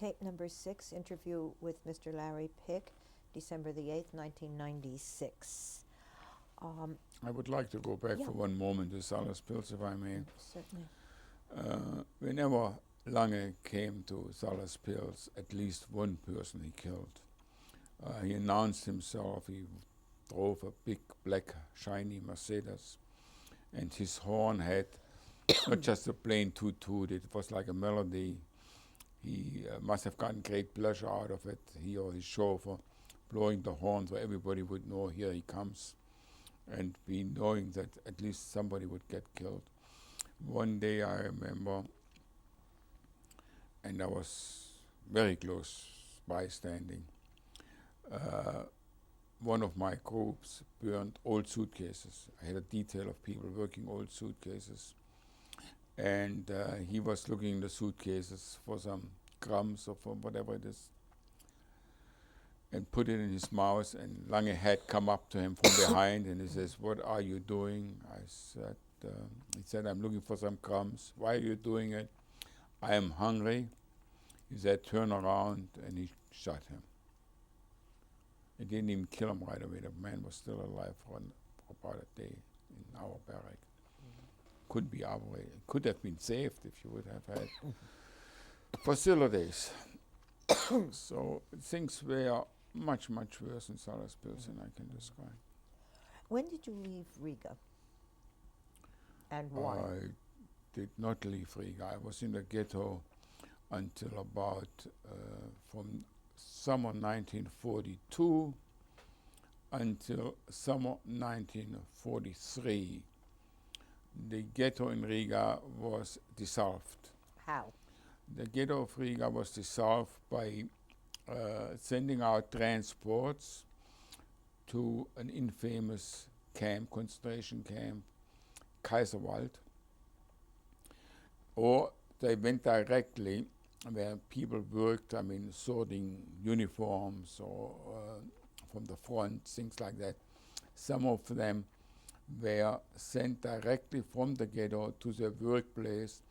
tape number 6, interview with Mr. Larry Pick, December the 8th, 1996. I would like to go back Yeah. for one moment to Salaspils, if I may. Certainly. Whenever Lange came to Salaspils, at least one person he killed. He announced himself, he drove a big black shiny Mercedes, and his horn had not just a plain toot-toot, it was like a melody. He must have gotten great pleasure out of it, he or his chauffeur, blowing the horn so everybody would know here he comes, and be knowing that at least somebody would get killed. One day I remember, and I was very close bystanding, one of my groups burned old suitcases. I had a detail of people working old suitcases, and he was looking in the suitcases for some crumbs or for whatever it is, and put it in his mouth, and Lange had come up to him from behind, and he says, "What are you doing?" I said, he said, "I'm looking for some crumbs." "Why are you doing it?" "I am hungry." He said, "Turn around," and he shot him. He didn't even kill him right away. The man was still alive for about a day in our barrack. Could be operated. Could have been saved if you would have had facilities. So things were much, much worse in Salaspils than I can describe. When did you leave Riga? And why? I did not leave Riga. I was in the ghetto until about from summer 1942 until summer 1943. The ghetto in Riga was dissolved. How? The ghetto of Riga was dissolved by sending out transports to an infamous camp, concentration camp, Kaiserwald, or they went directly where people worked, I mean, sorting uniforms or from the front, things like that. Some of them were sent directly from the ghetto to the workplace,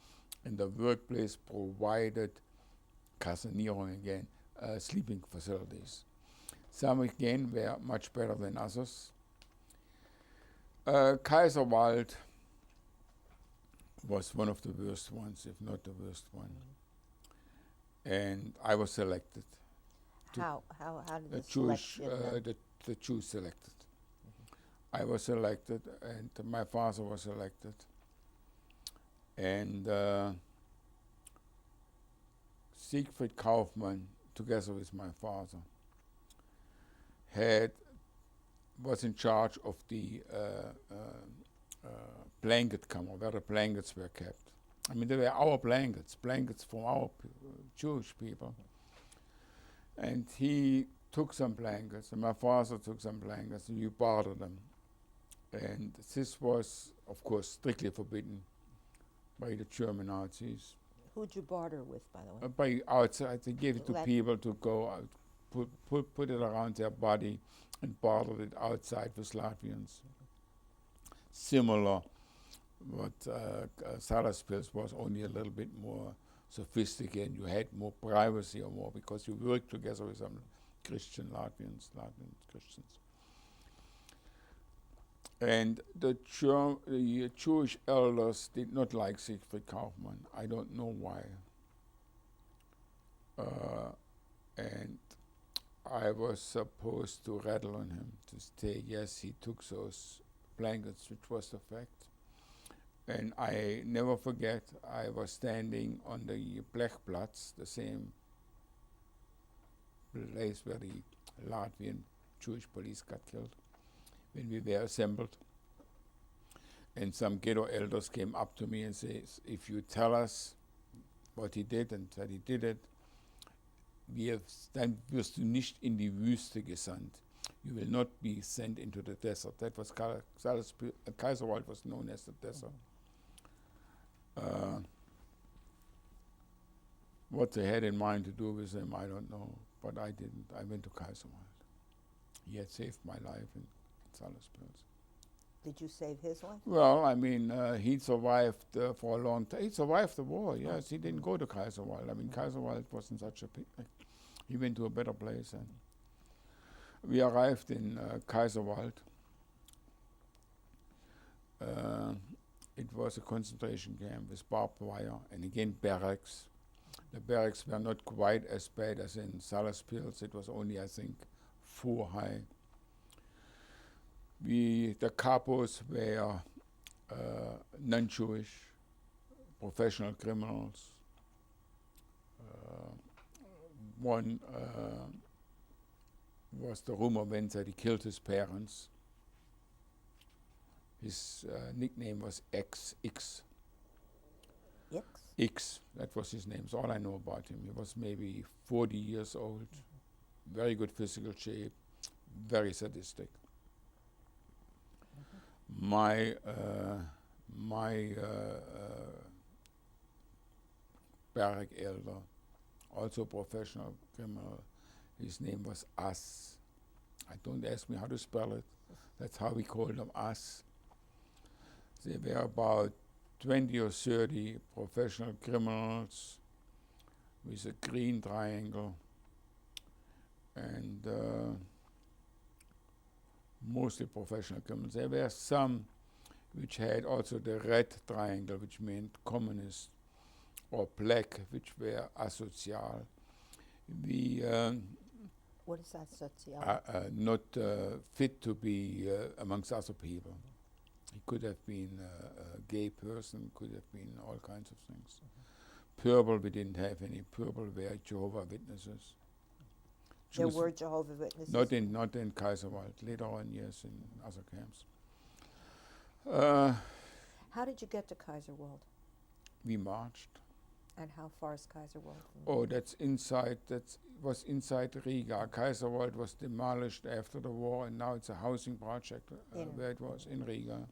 and the workplace provided Kasernierung again, sleeping facilities. Some again were much better than others. Kaiserwald was one of the worst ones, if not the worst one. And I was selected. How did The the Jewish, selection? the Jews selected. I was selected, and my father was selected. And Siegfried Kaufmann, together with my father, was in charge of the blanket kammer, where the blankets were kept. I mean, they were our blankets from our Jewish people. And he took some blankets, and my father took some blankets, and you bartered them. And this was, of course, strictly forbidden by the German Nazis. Who'd you barter with, by the way? By outside, they gave it to Let- people to go out, put it around their body, and bartered it outside with Latvians. Similar, but Salaspils was only a little bit more sophisticated. You had more privacy or more because you worked together with some Latvian Christians. And the Jewish elders did not like Siegfried Kaufmann. I don't know why. And I was supposed to rattle on him to say, yes, he took those blankets, which was the fact. And I never forget, I was standing on the Blechplatz, the same place where the Latvian Jewish police got killed, when we were assembled. And some ghetto elders came up to me and said, if you tell us what he did and that he did it, dann wirst du nicht in die Wüste gesandt. You will not be sent into the desert. That was Kaiserwald was known as the desert. What they had in mind to do with him, I don't know, but I didn't. I went to Kaiserwald. He had saved my life in Salaspils. Did you save his life? Well, I mean, he survived for a long time. He survived the war, yes. He didn't go to Kaiserwald. I mean, Kaiserwald wasn't such a... He went to a better place. And we arrived in Kaiserwald. It was a concentration camp with barbed wire and again barracks. The barracks were not quite as bad as in Salaspils. It was only, I think, 4 high. The capos were non-Jewish, professional criminals. One was the rumor went that he killed his parents. His nickname was X. X? X, that was his name. That's all I know about him. He was maybe 40 years old, very good physical shape, very sadistic. My barrack elder, also professional criminal, his name was As. Don't ask me how to spell it. That's how we called them, As. There were about 20 or 30 professional criminals with a green triangle, and mostly professional criminals. There were some which had also the red triangle, which meant communist, or black, which were asocial. What is that, social? Not fit to be amongst other people. He could have been a gay person, could have been all kinds of things. Purple, we didn't have any. Purple were Jehovah's Witnesses. There were Jehovah's Witnesses? Not in Kaiserwald. Later on, yes, in other camps. How did you get to Kaiserwald? We marched. And how far is Kaiserwald? Oh, that was inside Riga. Kaiserwald was demolished after the war, and now it's a housing project where it was in Riga.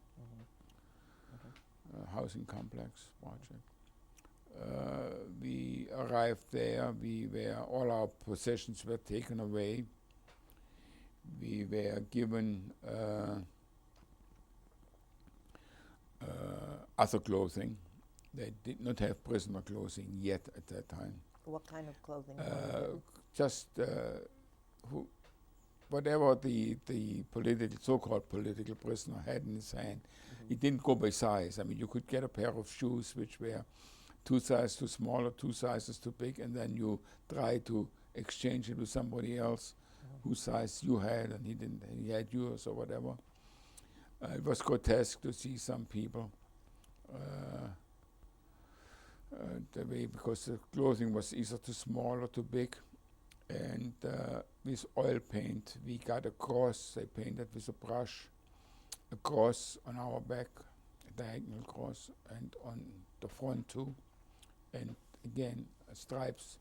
Housing complex project. We arrived there. All our possessions were taken away. We were given other clothing. They did not have prisoner clothing yet at that time. What kind of clothing? Just whatever the so-called political prisoner had in his hand. It didn't go by size. I mean, you could get a pair of shoes which were 2 sizes too small or 2 sizes too big, and then you try to exchange it with somebody else whose size you had, and he had yours or whatever. It was grotesque to see some people the way, because the clothing was either too small or too big. And with oil paint, we got a cross. They painted with a brush a cross on our back, a diagonal cross, and on the front too. And again, stripes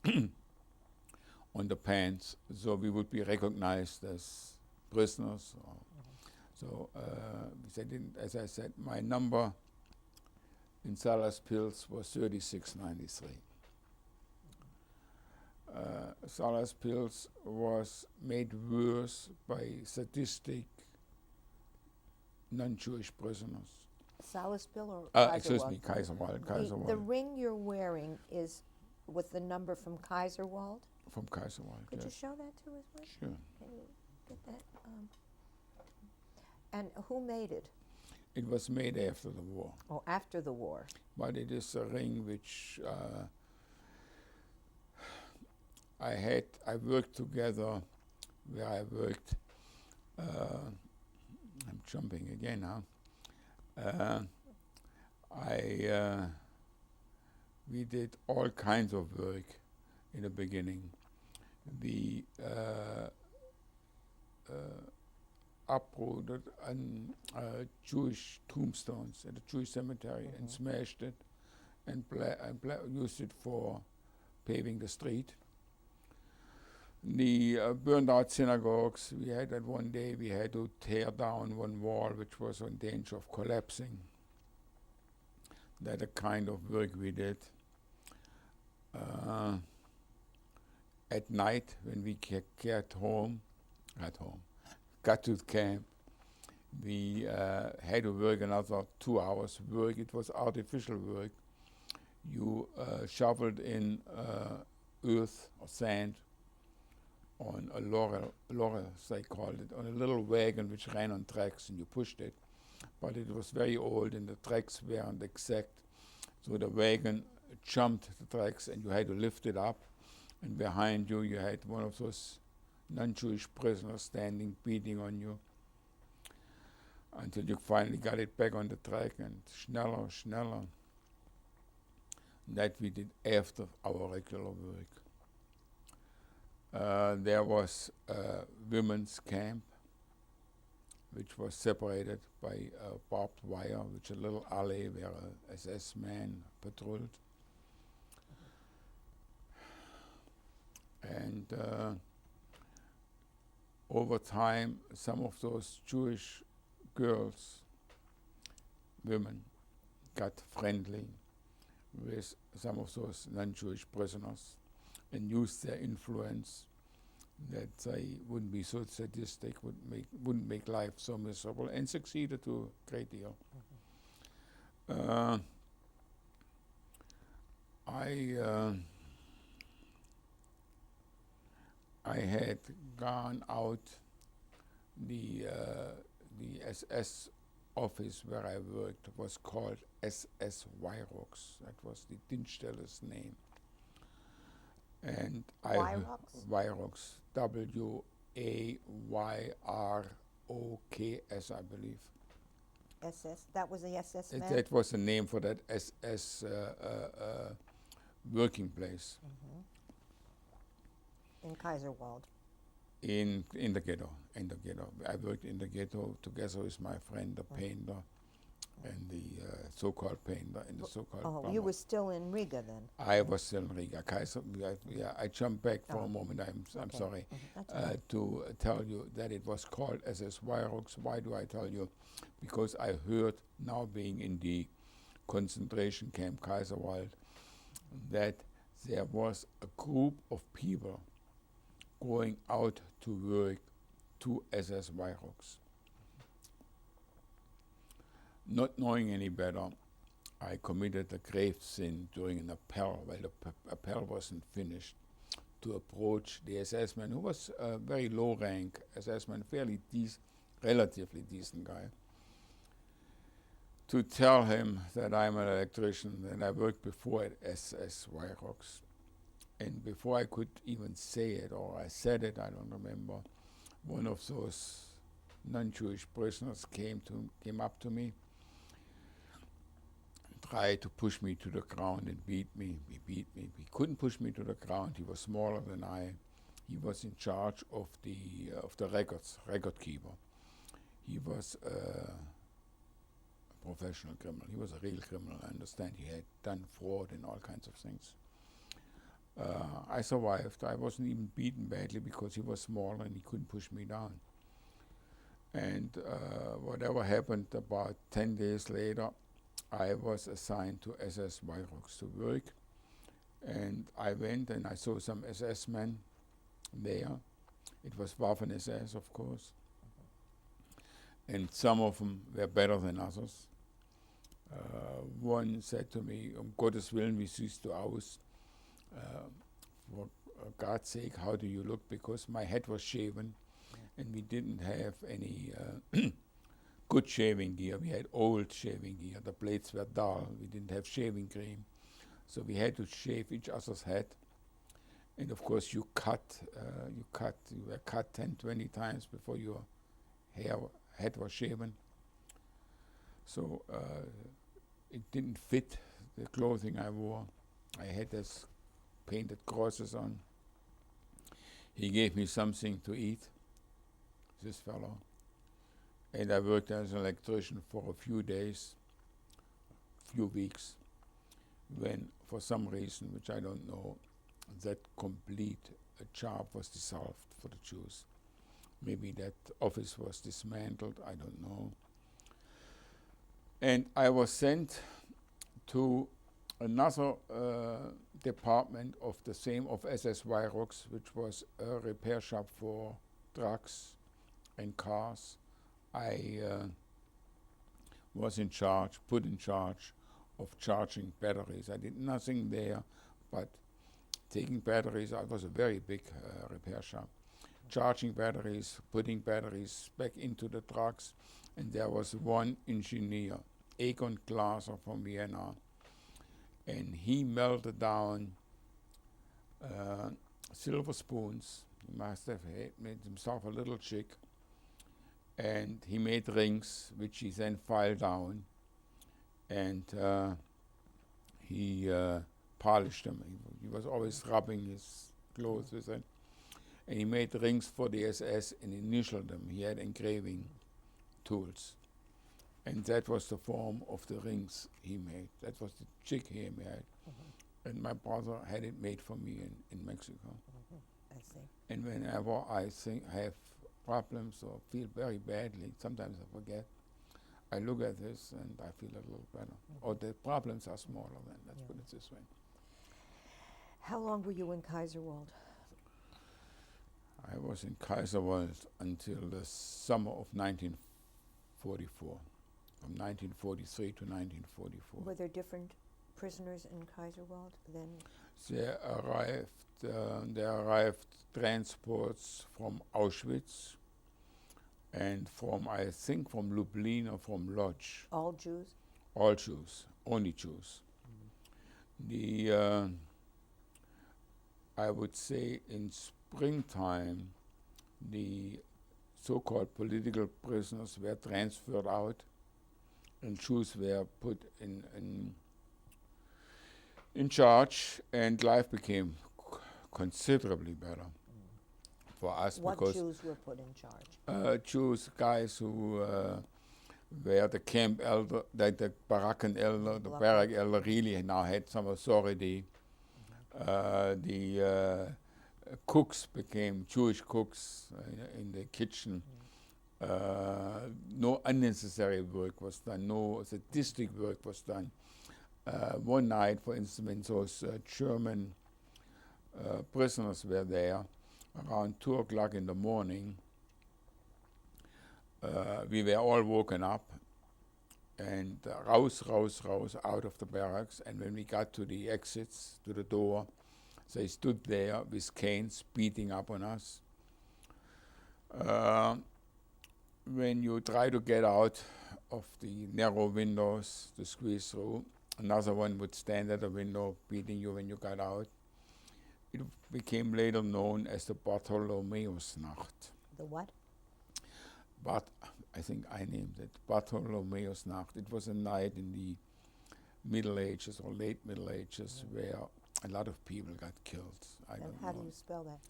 on the pants, so we would be recognized as prisoners. So as I said, my number in Salaspils was 3693. Salaspils was made worse by sadistic non-Jewish prisoners. Salaspil or Kaiserwald? Excuse me, Kaiserwald. The ring you're wearing is with the number from Kaiserwald? From Kaiserwald, Could yes. you show that to us, please? Sure. Can you get that? And who made it? It was made after the war. Oh, after the war. But it is a ring which I worked together, where I worked, I'm jumping again now. We did all kinds of work in the beginning. We uprooted Jewish tombstones at a Jewish cemetery and smashed it and used it for paving the street. The burned out synagogues, we had that one day, we had to tear down one wall which was in danger of collapsing. That a kind of work we did. At night, when we got to the camp, We had to work another 2 hours work. It was artificial work. You shoveled in earth or sand on a lorry, as they called it, on a little wagon which ran on tracks, and you pushed it. But it was very old and the tracks weren't exact. So the wagon jumped the tracks and you had to lift it up. And behind you, you had one of those non-Jewish prisoners standing, beating on you, until you finally got it back on the track, and schneller. That we did after our regular work. There was a women's camp, which was separated by barbed wire, which a little alley where a SS man patrolled. And over time, some of those Jewish girls, women, got friendly with some of those non-Jewish prisoners and used their influence that they wouldn't be so sadistic, wouldn't make life so miserable, and succeeded to a great deal. I had gone out the SS office where I worked was called SS Wayrox. That was the Dienststelle's name. And Wayrox, W-A-Y-R-O-K-S, I believe. SS, that was the SS man? That was the name for that SS working place. In Kaiserwald? In the ghetto. I worked in the ghetto together with my friend, the painter, and the so-called painter and the so-called plumber. You were still in Riga then? I was still in Riga. I jumped back for a moment, I'm sorry, to tell you that it was called SS Wayrox. Why do I tell you? Because I heard, now being in the concentration camp Kaiserwald, that there was a group of people going out to work to SS Wayrox. Not knowing any better, I committed a grave sin during an appel, while the appel wasn't finished, to approach the SS man, who was a very low rank SS man, relatively decent guy, to tell him that I'm an electrician and I worked before at SS Wayrox. And before I could even say it, or I said it, I don't remember, one of those non-Jewish prisoners came up to me, tried to push me to the ground and beat me. He beat me. He couldn't push me to the ground. He was smaller than I. He was in charge of the record keeper. He was a professional criminal. He was a real criminal. I understand he had done fraud and all kinds of things. I survived. I wasn't even beaten badly because he was smaller and he couldn't push me down. And whatever happened, about 10 days later, I was assigned to SS Wayrox to work. And I went and I saw some SS men there. It was Waffen-SS, of course. And some of them were better than others. One said to me, Gottes Willen, wie siehst du aus? For God's sake, how do you look? Because my head was shaven and we didn't have any good shaving gear. We had old shaving gear. The blades were dull. We didn't have shaving cream. So we had to shave each other's head. And of course you were cut 10, 20 times before your head was shaven. So it didn't fit the clothing I wore. I had this painted crosses on. He gave me something to eat, this fellow. And I worked as an electrician for a few days, few weeks, when for some reason, which I don't know, that complete job was dissolved for the Jews. Maybe that office was dismantled, I don't know. And I was sent to another department of the same of SS Wayrox, which was a repair shop for trucks and cars I was put in charge of charging batteries. I did nothing there but taking batteries. It was a very big repair shop. Charging batteries, putting batteries back into the trucks, and there was one engineer, Egon Glaser from Vienna, and he melted down silver spoons. He must have made himself a little chick, and he made rings, which he then filed down, and he polished them. He was always rubbing his clothes with it. And he made rings for the SS and initialed them. He had engraving tools. And that was the form of the rings he made. That was the chick he made. And my brother had it made for me in Mexico. I see. And whenever I have problems or feel very badly, sometimes I forget, I look at this and I feel a little better. Or the problems are smaller then, let's put it this way. How long were you in Kaiserwald? I was in Kaiserwald until the summer of 1944, from 1943 to 1944. Were there different prisoners in Kaiserwald then? There arrived transports from Auschwitz and from, I think, from Lublin or from Lodz. All Jews? All Jews, only Jews. I would say in springtime, the so-called political prisoners were transferred out, and Jews were put in charge, and life became considerably better for us. What because Jews were put in charge? Jews, guys who were the camp elder, the Baracken elder, the barrack elder really now had some authority. The cooks became Jewish cooks in the kitchen. No unnecessary work was done, no sadistic work was done. One night, for instance, when those German prisoners were there, around 2 o'clock in the morning, we were all woken up and rouse out of the barracks. And when we got to the exits, to the door, they stood there with canes beating up on us. When you try to get out of the narrow windows to squeeze through, another one would stand at the window beating you when you got out. It became later known as the Bartholomäusnacht. The what? But I think I named it Bartholomäusnacht. It was a night in the Middle Ages or late Middle Ages where a lot of people got killed. I don't How know. do you spell that?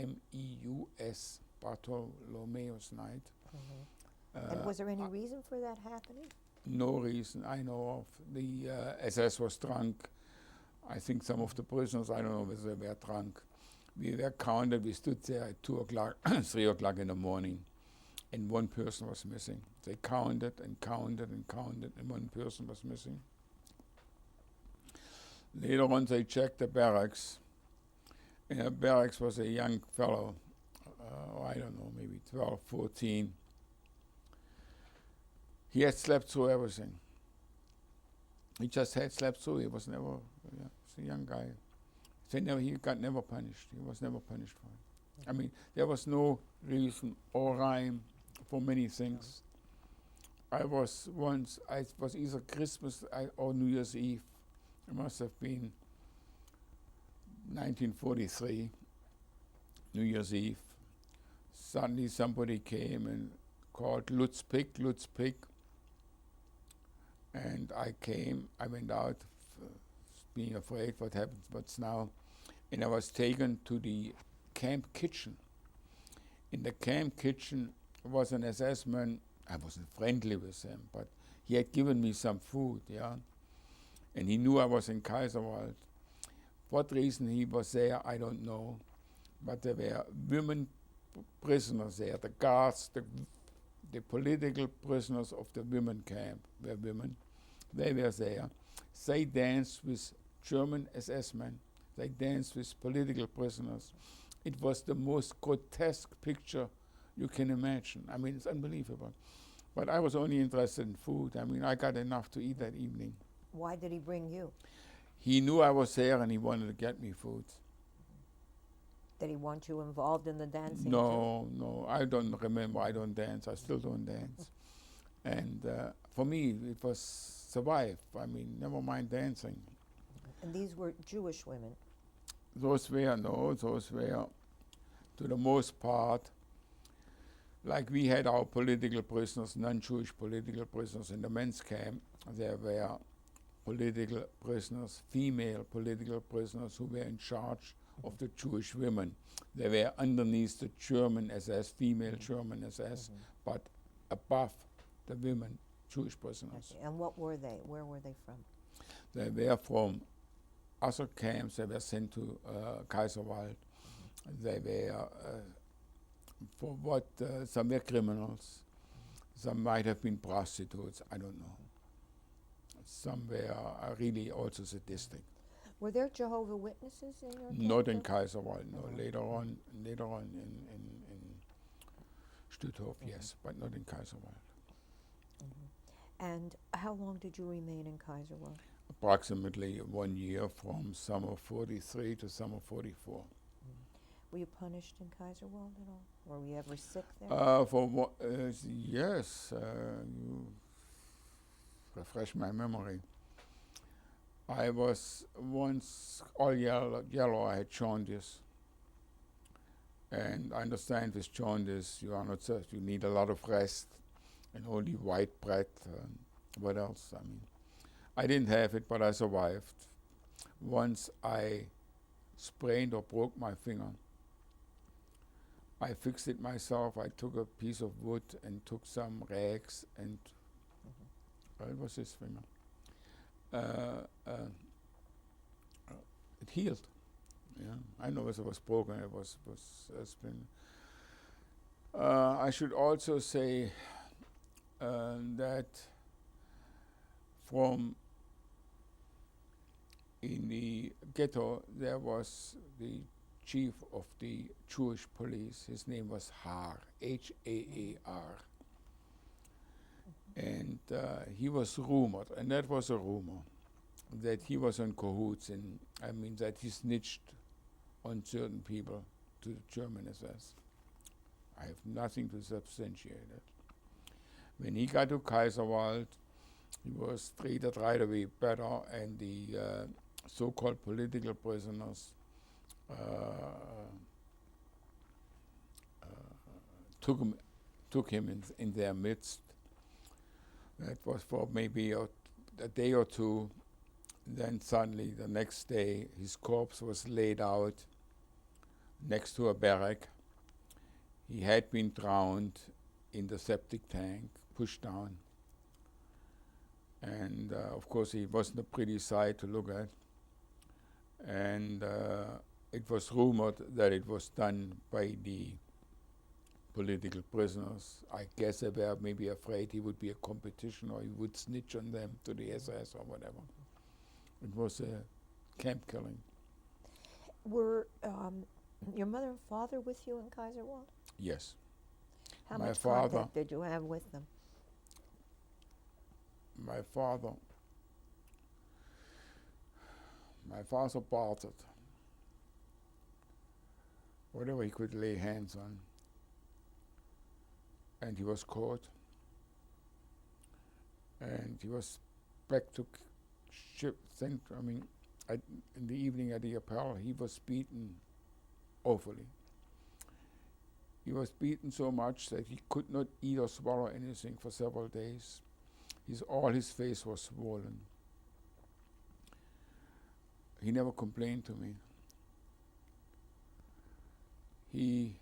Bartholomeus, Bartholomeus Night. And was there any reason for that happening? No reason I know of. The SS was drunk. I think some of the prisoners, I don't know whether they were drunk. We were counted, we stood there at 2 o'clock, 3 o'clock in the morning, and one person was missing. They counted and counted and counted, and one person was missing. Later on, they checked the barracks. In the barracks was a young fellow, I don't know, maybe 12, 14. He had slept through everything. He just had slept through. He was never, he's a young guy. He got never punished. He was never punished for it. I mean, there was no reason or rhyme for many things. I was either Christmas or New Year's Eve. It must have been 1943, New Year's Eve. Suddenly somebody came and called Lutz Pick. And I went out being afraid what's now. And I was taken to the camp kitchen. In the camp kitchen was an SS man. I wasn't friendly with him, but he had given me some food, and he knew I was in Kaiserwald. What reason he was there, I don't know, but there were women prisoners there. The guards, the political prisoners of the women camp were women. They were there, They danced with German SS men. They danced with political prisoners. It was the most grotesque picture you can imagine. I mean, it's unbelievable. But I was only interested in food. I mean, I got enough to eat that evening. Why did he bring you? He knew I was there and he wanted to get me food. Did he want you involved in the dancing too? No, I don't remember. I don't dance. I still don't dance. And for me, it was survive. I mean, never mind dancing. And these were Jewish women. Those were, to the most part, like we had our political prisoners, non-Jewish political prisoners in the men's camp. There were political prisoners, female political prisoners who were in charge of the Jewish women. They were underneath the German SS, female German SS, but above the women, Jewish prisoners. Okay. And what were they? Where were they from? They were from other camps. They were sent to Kaiserwald. They were, for what, some were criminals. Some might have been prostitutes, I don't know. Some were really also sadistic. Were there Jehovah Witnesses in your camp? Not in Kaiserwald, no. Later on in Stutthof, yes, but not in Kaiserwald. And how long did you remain in Kaiserwald? Approximately 1 year, from summer 43 to summer 44. Were you punished in Kaiserwald at all? Were you ever sick there? Yes, you refresh my memory. I was once all yellow. I had jaundice. And I understand with jaundice, you are not so, you need a lot of rest and only white bread. What else? I mean, I didn't have it, but I survived. Once I sprained or broke my finger. I fixed it myself. I took a piece of wood and took some rags and it was his finger. It healed. Yeah, I know it was broken. It was has been. I should also say that from in the ghetto there was the chief of the Jewish police. His name was Haar, H-A-A-R. And he was rumored, and that was a rumor, that he was in cahoots, and I mean that he snitched on certain people to the German SS. I have nothing to substantiate it. When he got to Kaiserwald, he was treated right away better, and the so-called political prisoners took him in their midst. That was for maybe a day or two. Then suddenly, the next day, his corpse was laid out next to a barrack. He had been drowned in the septic tank, pushed down. And of course, he wasn't a pretty sight to look at. And it was rumored that it was done by the political prisoners. I guess they were maybe afraid he would be a competition or he would snitch on them to the SS or whatever. It was a camp killing. Were your mother and father with you in Kaiserwald? Yes. How My much father- contact did you have with them? My father bartered whatever he could lay hands on. And he was caught. And he was back to in the evening at the Appell, he was beaten awfully. He was beaten so much that he could not eat or swallow anything for several days. All his face was swollen. He never complained to me. He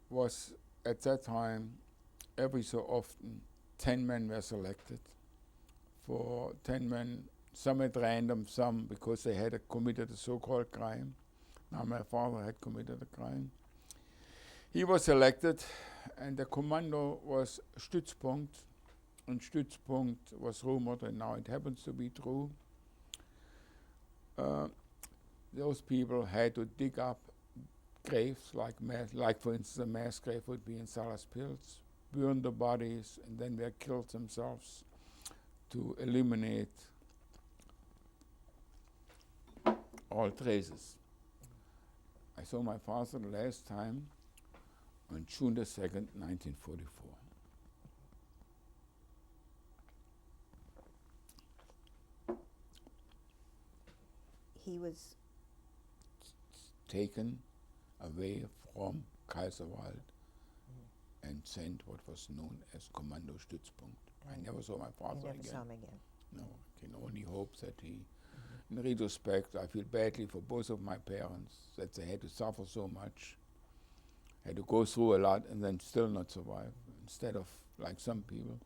was, at that time, every so often, 10 men were selected. For 10 men, some at random, some because they had committed a so-called crime. Now my father had committed a crime. He was selected, and the commando was Stützpunkt, in Stützpunkt was rumored, and now it happens to be true. Those people had to dig up graves, like for instance a mass grave would be in Salaspils, burn the bodies, and then they killed themselves to eliminate all traces. I saw my father the last time on June the 2nd, 1944. He was Taken away from Kaiserwald and sent what was known as Kommando Stützpunkt. I never saw my father you never again. saw him again. No, I can only hope that he, in retrospect, I feel badly for both of my parents, that they had to suffer so much, had to go through a lot and then still not survive, instead of, like some people,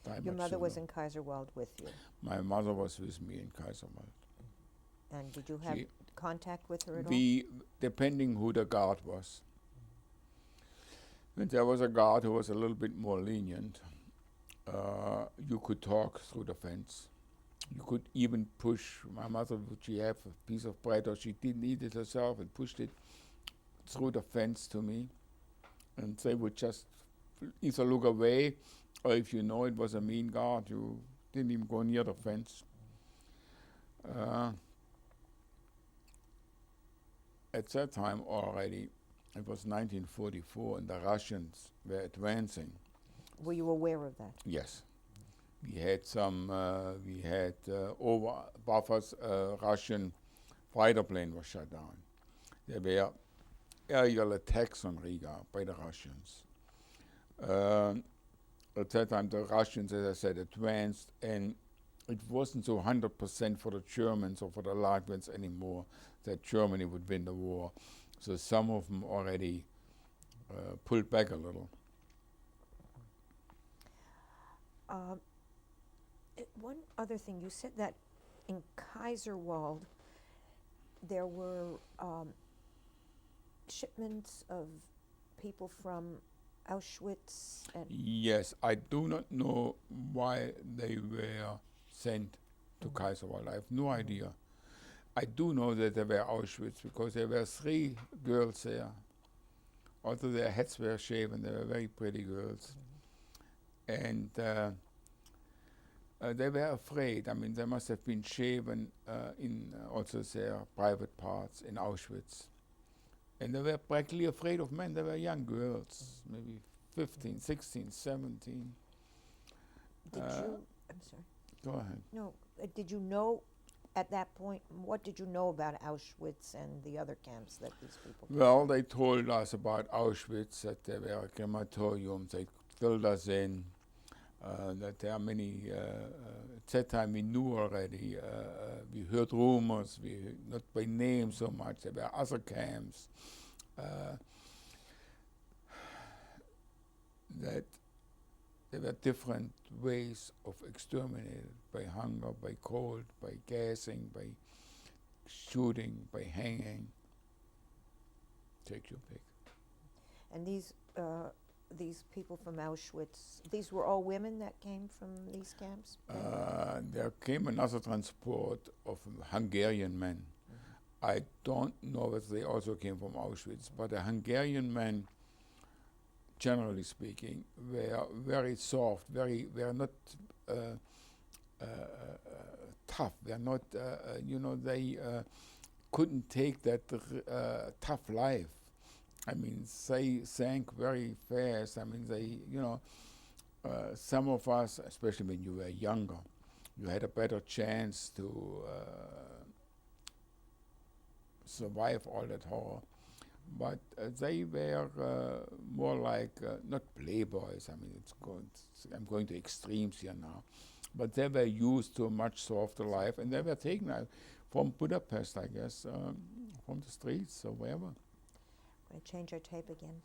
die Your much mother was sooner. in Kaiserwald with you, My mother was with me in Kaiserwald. and did you have She- contact with her at all? We, depending who the guard was. When there was a guard who was a little bit more lenient, you could talk through the fence. You could even push. My mother, would she have a piece of bread, or she didn't eat it herself, and pushed it through the fence to me, and they would just either look away, or if you know it was a mean guard, you didn't even go near the fence. At that time already, it was 1944, and the Russians were advancing. Were you aware of that? Yes. We had some, over buffers, Russian fighter plane was shut down. There were aerial attacks on Riga by the Russians. At that time, the Russians, as I said, advanced, and it wasn't so 100% for the Germans or for the Latvians anymore that Germany would win the war. So some of them already pulled back a little. One other thing, you said that in Kaiserwald there were shipments of people from Auschwitz and Yes, I do not know why they were sent to Kaiserwald. I have no idea. I do know that there were Auschwitz because there were 3 girls there. Although their heads were shaven, they were very pretty girls. And they were afraid. I mean, they must have been shaven in also their private parts in Auschwitz. And they were practically afraid of men. They were young girls, maybe 15, 16, 17. did you, I'm sorry, Go ahead. no, did you know at that point, what did you know about Auschwitz and the other camps that these people came Well, from? they told us about Auschwitz, that there were crematoriums, they filled us in, that there are many, at that time we knew already, we heard rumors, not by name so much, there were other camps, that there were different ways of exterminating, by hunger, by cold, by gassing, by shooting, by hanging. Take your pick. And these people from Auschwitz, these were all women that came from these camps? There came another transport of Hungarian men. I don't know whether they also came from Auschwitz, but the Hungarian men, generally speaking, were very soft, were not tough. They're not, they couldn't take that tough life. I mean, they sank very fast. I mean, some of us, especially when you were younger, you had a better chance to survive all that horror. But they were more like, not playboys, I mean, I'm going to extremes here now, but they were used to a much softer life, and they were taken out from Budapest, I guess, from the streets or wherever. I'm going to change our tape again.